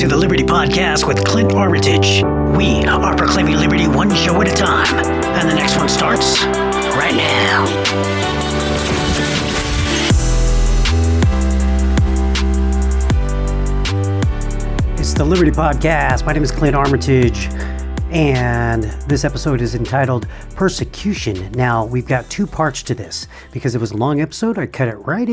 to the Liberty Podcast with Clint Armitage. We are proclaiming liberty one show at a time, and the next one starts right now. It's the Liberty Podcast. My name is Clint Armitage, and this episode is entitled Persecution. Now, we've got two parts to this. Because it was a long episode, I cut it right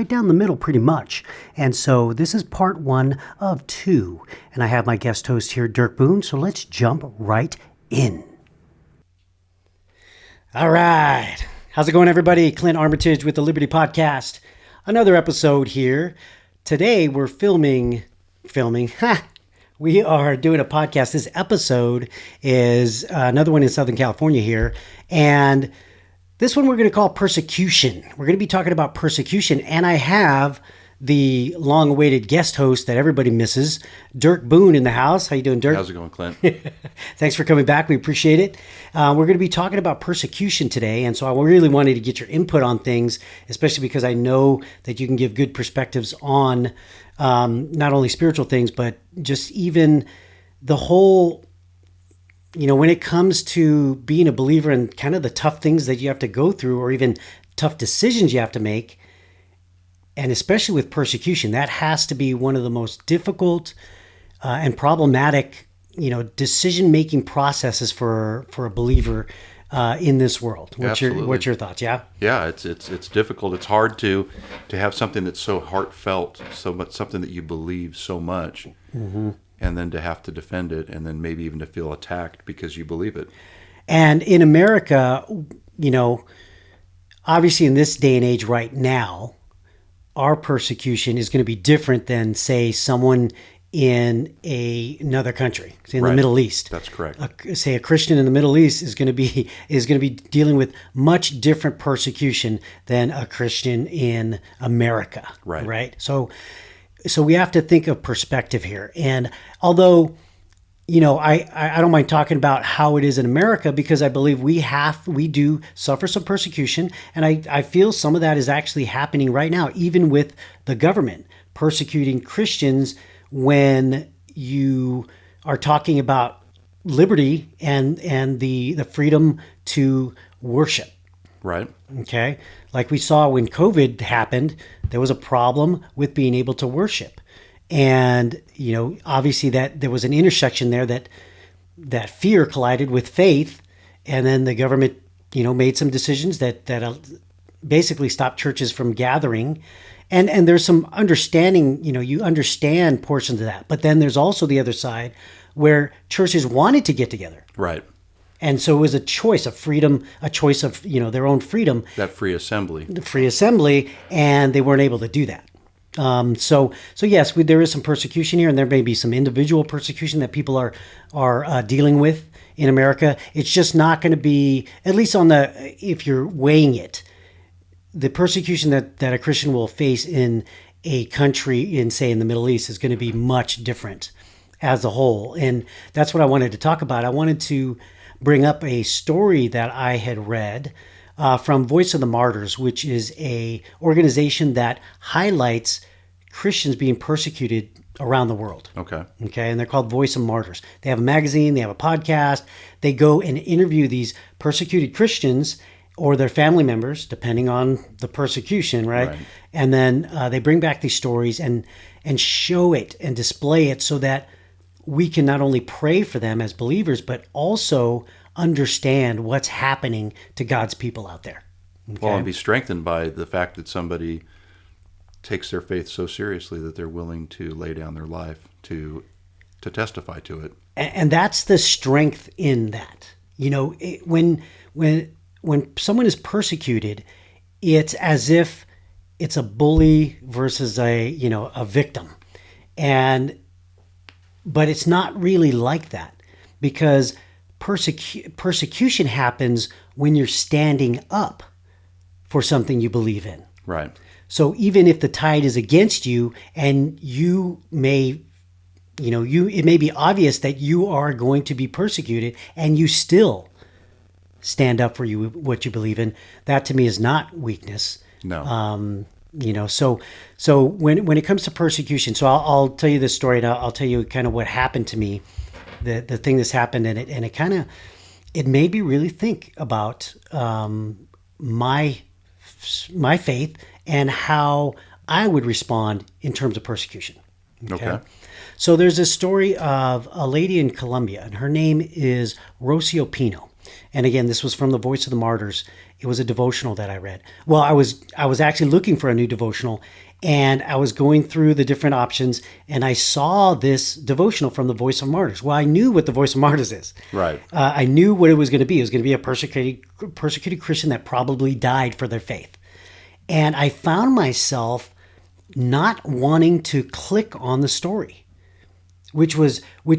down the middle pretty much. And so this is part one of two. And I have my guest host here, Dirk Boone, so let's jump right in. All right. How's it going, everybody? Clint Armitage with the Liberty Podcast. Another episode here. Today, we're filming. We are doing a podcast. This episode is another one in Southern California here. And this one we're going to call Persecution. We're going to be talking about persecution. And I have the long-awaited guest host that everybody misses, Dirk Boone, in the house. How you doing, Dirk? How's it going, Clint? Thanks for coming back. We appreciate it. We're going to be talking about persecution today. And so I really wanted to get your input on things, especially because I know that you can give good perspectives on not only spiritual things, but just even the whole, when it comes to being a believer and kind of the tough things that you have to go through or even tough decisions you have to make. And especially with persecution, that has to be one of the most difficult and problematic, decision-making processes for a believer in this world. What's your thoughts? Yeah. Yeah, it's difficult. It's hard to have something that's so heartfelt, something that you believe so much, and then to have to defend it, and then maybe even to feel attacked because you believe it. And in America, obviously in this day and age right now, our persecution is going to be different than, say, someone in another country, say in the Middle East. That's correct. Say a Christian in the Middle East is going to be dealing with much different persecution than a Christian in America. Right. So we have to think of perspective here. And although, I don't mind talking about how it is in America, because I believe we do suffer some persecution. And I feel some of that is actually happening right now, even with the government persecuting Christians when you are talking about liberty and the freedom to worship. Right. Okay. Like we saw when COVID happened, there was a problem with being able to worship. And, obviously that there was an intersection there that fear collided with faith. And then the government, made some decisions that basically stopped churches from gathering. And there's some understanding, you understand portions of that. But then there's also the other side where churches wanted to get together. Right. And so it was a choice of freedom, a choice of, their own freedom. That free assembly. The free assembly, and they weren't able to do that. So yes, there is some persecution here, and there may be some individual persecution that people are dealing with in America. It's just not going to be, at least if you're weighing it, the persecution that a Christian will face in a country say in the Middle East is going to be much different as a whole. And that's what I wanted to talk about. I wanted to bring up a story that I had read from Voice of the Martyrs, which is a organization that highlights Christians being persecuted around the world. Okay. And they're called Voice of Martyrs. They have a magazine, they have a podcast. They go and interview these persecuted Christians or their family members, depending on the persecution, right? And then they bring back these stories and show it and display it so that we can not only pray for them as believers, but also understand what's happening to God's people out there. Okay? Well, and be strengthened by the fact that somebody takes their faith so seriously that they're willing to lay down their life to testify to it. And that's the strength in that. When someone is persecuted, it's as if it's a bully versus a victim. But it's not really like that, because persecution happens when you're standing up for something you believe in. Right. So even if the tide is against you and it may be obvious that you are going to be persecuted and you still stand up for what you believe in, that to me is not weakness. No. So when it comes to persecution, so I'll tell you this story, and I'll tell you kind of what happened to me, the thing that's happened, and it kind of, it made me really think about my my faith and how I would respond in terms of persecution. Okay. So there's this story of a lady in Colombia, and her name is Rosio Pino. And again, this was from the Voice of the Martyrs. It was a devotional that I read. Well, I was actually looking for a new devotional, and I was going through the different options, and I saw this devotional from the Voice of Martyrs. Well, I knew what the Voice of Martyrs is. Right. I knew what it was going to be. It was going to be a persecuted Christian that probably died for their faith. And I found myself not wanting to click on the story, which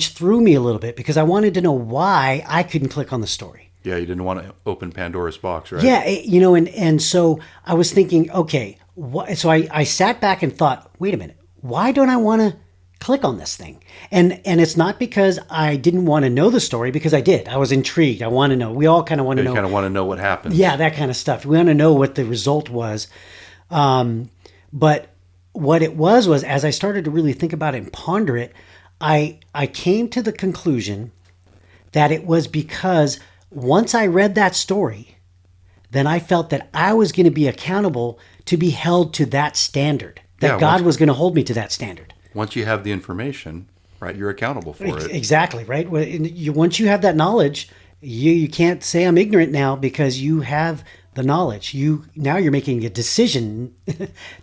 threw me a little bit, because I wanted to know why I couldn't click on the story. Yeah, you didn't want to open Pandora's box, right? Yeah, and so I was thinking, okay, so I sat back and thought, wait a minute, why don't I want to click on this thing? And it's not because I didn't want to know the story, because I did. I was intrigued. I want to know. We all kind of want to You know. kind of want to know what happened. Yeah, that kind of stuff. We want to know what the result was. But what it was as I started to really think about it and ponder it, I came to the conclusion that it was because once I read that story, then I felt that I was going to be accountable to be held to that standard, that Yeah, God was going to hold me to that standard. Once you have the information, right, you're accountable for it. Exactly, right? Once you have that knowledge, you can't say I'm ignorant now, because you have the knowledge. Now you're making a decision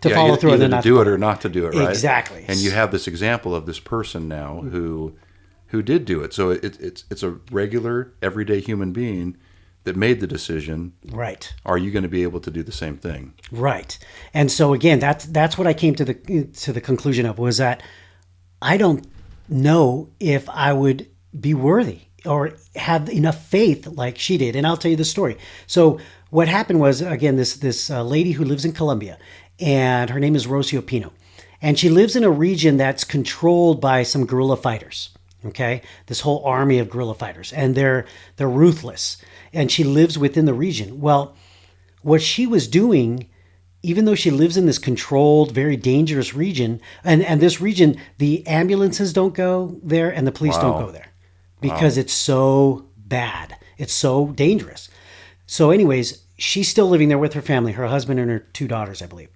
to follow through, either and to not do it or not to do it, right? Exactly. And you have this example of this person now who did do it. So it's a regular, everyday human being that made the decision. Right. Are you going to be able to do the same thing? Right. And so again, that's what I came to the conclusion of, was that I don't know if I would be worthy or have enough faith like she did. And I'll tell you the story. So what happened was, again, this lady who lives in Colombia, and her name is Rosio Pino, and she lives in a region that's controlled by some guerrilla fighters. Okay, this whole army of guerrilla fighters, and they're ruthless. And she lives within the region. Well, what she was doing, even though she lives in this controlled, very dangerous region, and this region, the ambulances don't go there and the police don't go there, because it's so bad. It's so dangerous. So anyways, she's still living there with her family, her husband and her 2 daughters, I believe.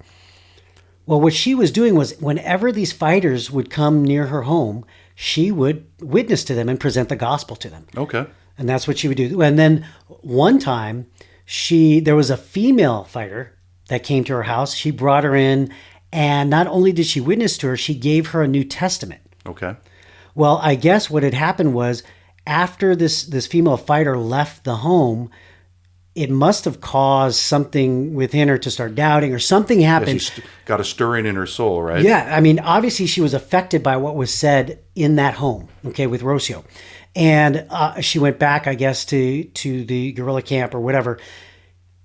Well, what she was doing was, whenever these fighters would come near her home, she would witness to them and present the gospel to them. Okay. And that's what she would do. And then one time, there was a female fighter that came to her house. She brought her in, and not only did she witness to her, she gave her a New Testament. Okay. Well, I guess what had happened was, after this female fighter left the home, it must have caused something within her to start doubting, or something happened. Yeah, she got a stirring in her soul, right? Yeah, I mean, obviously she was affected by what was said in that home, okay, with Rosio. And she went back, I guess, to the guerrilla camp or whatever.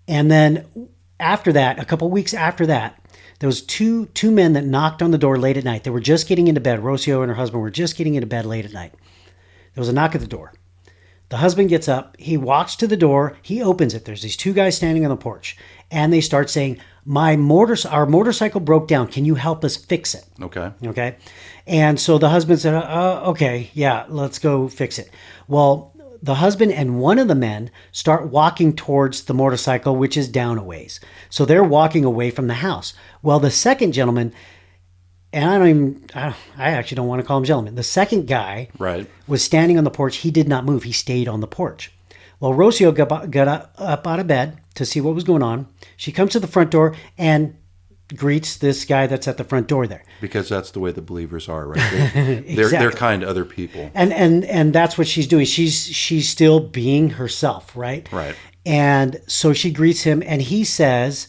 And then after that, a couple weeks after that, there was two men that knocked on the door late at night. They were just getting into bed. Rosio and her husband were just getting into bed late at night. There was a knock at the door. The husband gets up, he walks to the door, he opens it. There's these 2 guys standing on the porch, and they start saying, our motorcycle broke down. Can you help us fix it? Okay. Okay. And so the husband said, okay, yeah, let's go fix it. Well, the husband and one of the men start walking towards the motorcycle, which is down a ways. So they're walking away from the house. Well, the second gentleman, and I actually don't want to call him gentleman. The second guy was standing on the porch. He did not move. He stayed on the porch. Well, Rosio got up out of bed to see what was going on. She comes to the front door and greets this guy that's at the front door there. Because that's the way the believers are, right? They're kind to other people. And that's what she's doing. She's still being herself, right? Right. And so she greets him, and he says,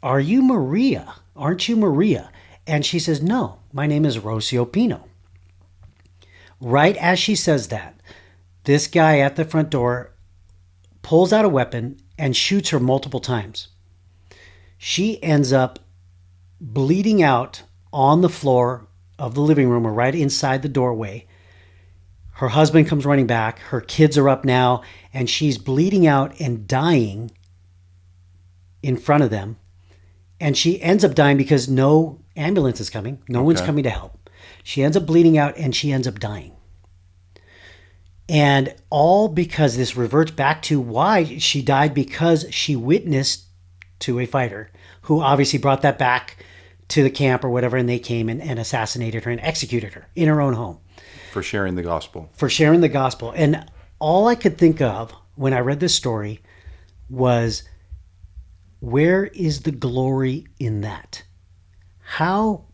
"Are you Maria? Aren't you Maria?" And she says, "No, my name is Rosio Pino." Right as she says that, this guy at the front door pulls out a weapon and shoots her multiple times. She ends up bleeding out on the floor of the living room, or right inside the doorway. Her husband comes running back. Her kids are up now, and she's bleeding out and dying in front of them. And she ends up dying because no ambulance is coming. No one's Okay. coming to help. She ends up bleeding out and she ends up dying. And all because this reverts back to why she died, because she witnessed to a fighter who obviously brought that back to the camp or whatever, and they came and assassinated her and executed her in her own home For sharing the gospel. for sharing the gospel. And all I could think of when I read this story was, where is the glory in that? How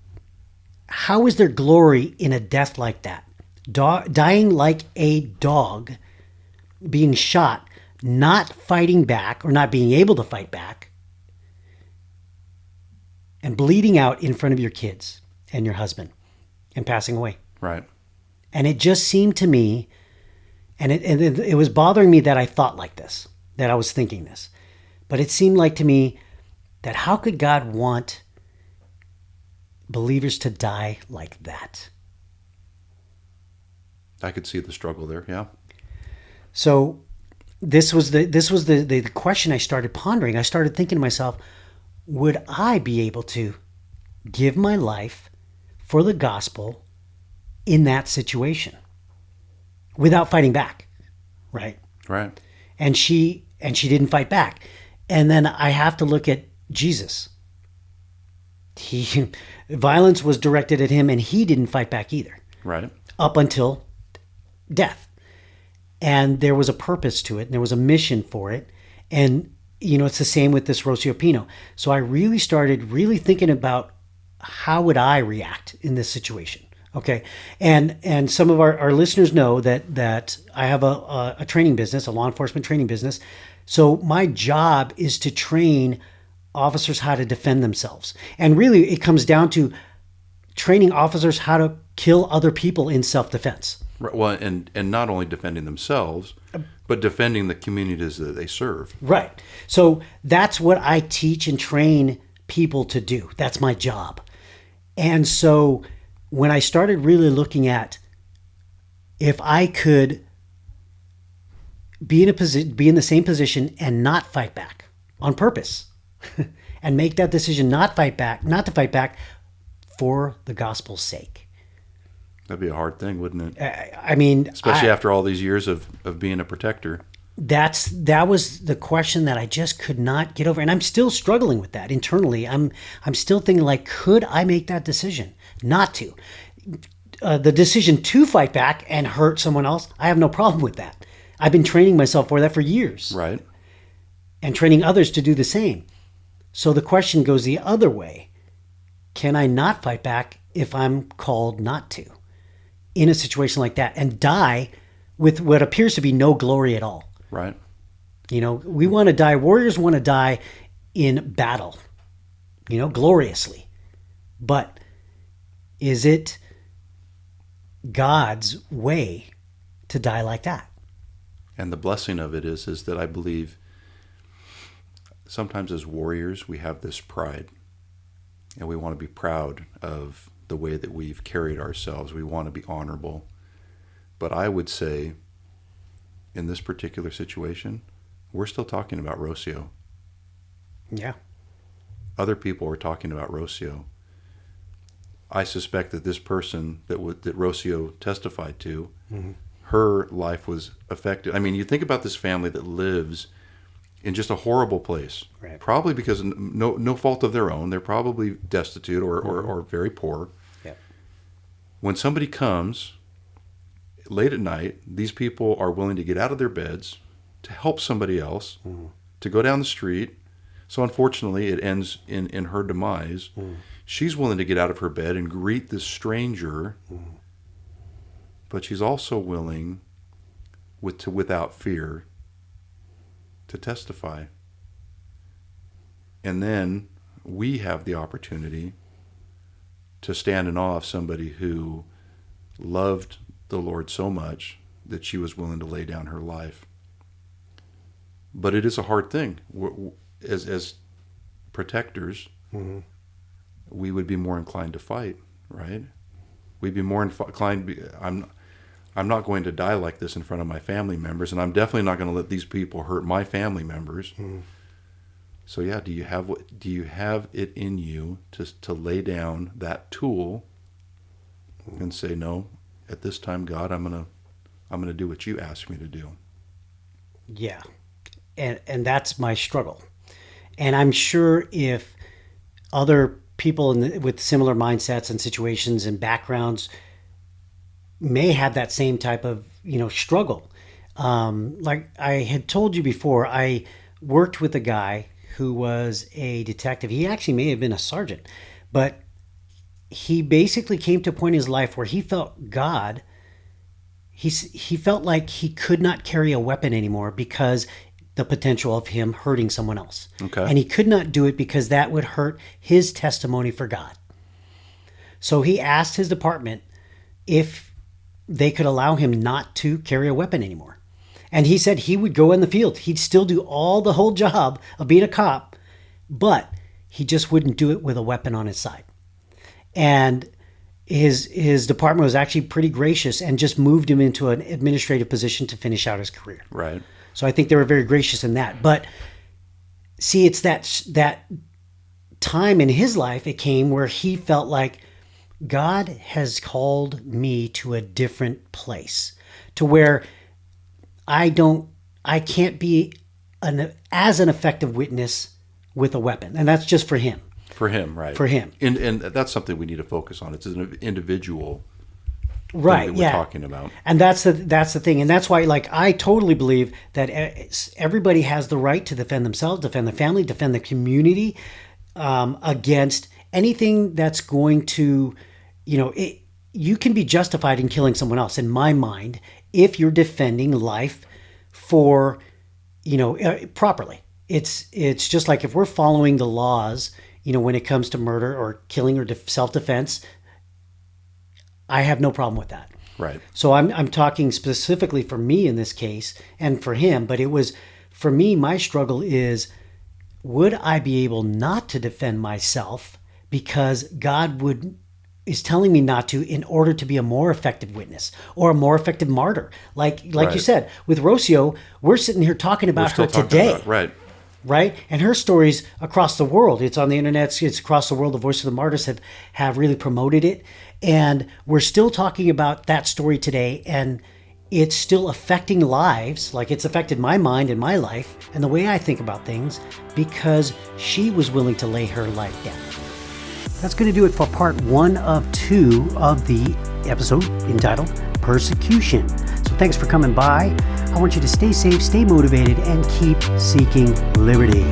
is there glory in a death like that? Dying like a dog, being shot, not fighting back or not being able to fight back, and bleeding out in front of your kids and your husband and passing away. Right. And it just seemed to me, and it was bothering me that I thought like this, that I was thinking this. But it seemed like to me that how could God want believers to die like that? I could see the struggle there. Yeah. So this was the question I started pondering. I started thinking to myself, would I be able to give my life for the gospel in that situation without fighting back? Right. Right. And she didn't fight back. And then I have to look at Jesus. Violence was directed at him and he didn't fight back either. Right. Up until death. And there was a purpose to it, and there was a mission for it. And it's the same with this Rosio Pino. So I really started thinking about, how would I react in this situation? Okay. And some of our listeners know that I have a training business, a law enforcement training business. So my job is to train officers how to defend themselves. And really it comes down to training officers how to kill other people in self-defense. Right. Well, and not only defending themselves, but defending the communities that they serve. Right. So that's what I teach and train people to do. That's my job. And so when I started really looking at, if I could be in the same position and not fight back on purpose, and make that decision not to fight back for the gospel's sake. That'd be a hard thing, wouldn't it? I mean, Especially after all these years of being a protector. that was the question that I just could not get over, and I'm still struggling with that internally. I'm still thinking, like, could I make that decision not to? The decision to fight back and hurt someone else, I have no problem with that. I've been training myself for that for years, Right. and training others to do the same. So the question goes the other way: can I not fight back if I'm called not to, in a situation like that, and die with what appears to be no glory at all? Right. We want to die. Warriors want to die in battle, gloriously. But is it God's way to die like that? And the blessing of it is that I believe sometimes as warriors we have this pride, and we want to be proud of the way that we've carried ourselves. We want to be honorable. But I would say, in this particular situation, we're still talking about Rosio. Yeah. Other people are talking about Rosio. I suspect that this person that Rosio testified to, her life was affected. I mean, you think about this family that lives in just a horrible place, Right. probably because no fault of their own. They're probably destitute or very poor. Yeah. When somebody comes late at night, these people are willing to get out of their beds to help somebody else, to go down the street. So unfortunately, it ends in her demise. She's willing to get out of her bed and greet this stranger, but she's also willing, without fear, to testify. And then we have the opportunity to stand in awe of somebody who loved the Lord so much that she was willing to lay down her life. But it is a hard thing. As protectors, we would be more inclined to fight, right? We'd be more inclined. I'm not going to die like this in front of my family members, and I'm definitely not going to let these people hurt my family members. So yeah, do you have it in you to lay down that tool and say, no, at this time, God, I'm gonna do what you asked me to do. Yeah. And that's my struggle. And I'm sure if other people with similar mindsets and situations and backgrounds may have that same type of struggle. Like I had told you before, I worked with a guy who was a detective. He actually may have been a sergeant, but he basically came to a point in his life where he felt God. He felt like he could not carry a weapon anymore because the potential of him hurting someone else. Okay. And he could not do it because that would hurt his testimony for God. So he asked his department if they could allow him not to carry a weapon anymore. And he said he would go in the field. He'd still do the whole job of being a cop, but he just wouldn't do it with a weapon on his side. And his department was actually pretty gracious and just moved him into an administrative position to finish out his career. Right. So I think they were very gracious in that. But see, it's that time in his life it came where he felt like God has called me to a different place, to where I can't be as an effective witness with a weapon. And that's just for him. For him, right. For him. And that's something we need to focus on. It's an individual right, thing that we're talking about. And that's the thing. And that's why, like, I totally believe that everybody has the right to defend themselves, defend the family, defend the community against anything that's going to, you can be justified in killing someone else, in my mind, if you're defending life for, properly. It's just like if we're following the laws, when it comes to murder or killing or self-defense, I have no problem with that. Right. So I'm talking specifically for me in this case and for him, but it was, for me, my struggle is, would I be able not to defend myself because God is telling me not to in order to be a more effective witness or a more effective martyr? Like right. You said, with Rosio, we're sitting here talking about her today. Right. Right? And her stories across the world. It's on the internet. It's across the world. The Voice of the Martyrs have really promoted it. And we're still talking about that story today. And it's still affecting lives. Like it's affected my mind and my life and the way I think about things because she was willing to lay her life down. That's going to do it for part 1 of 2 of the episode entitled Persecution. So thanks for coming by. I want you to stay safe, stay motivated, and keep seeking liberty.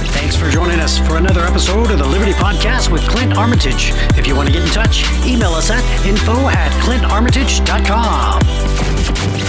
Thanks for joining us for another episode of the Liberty Podcast with Clint Armitage. If you want to get in touch, email us at info@clintarmitage.com.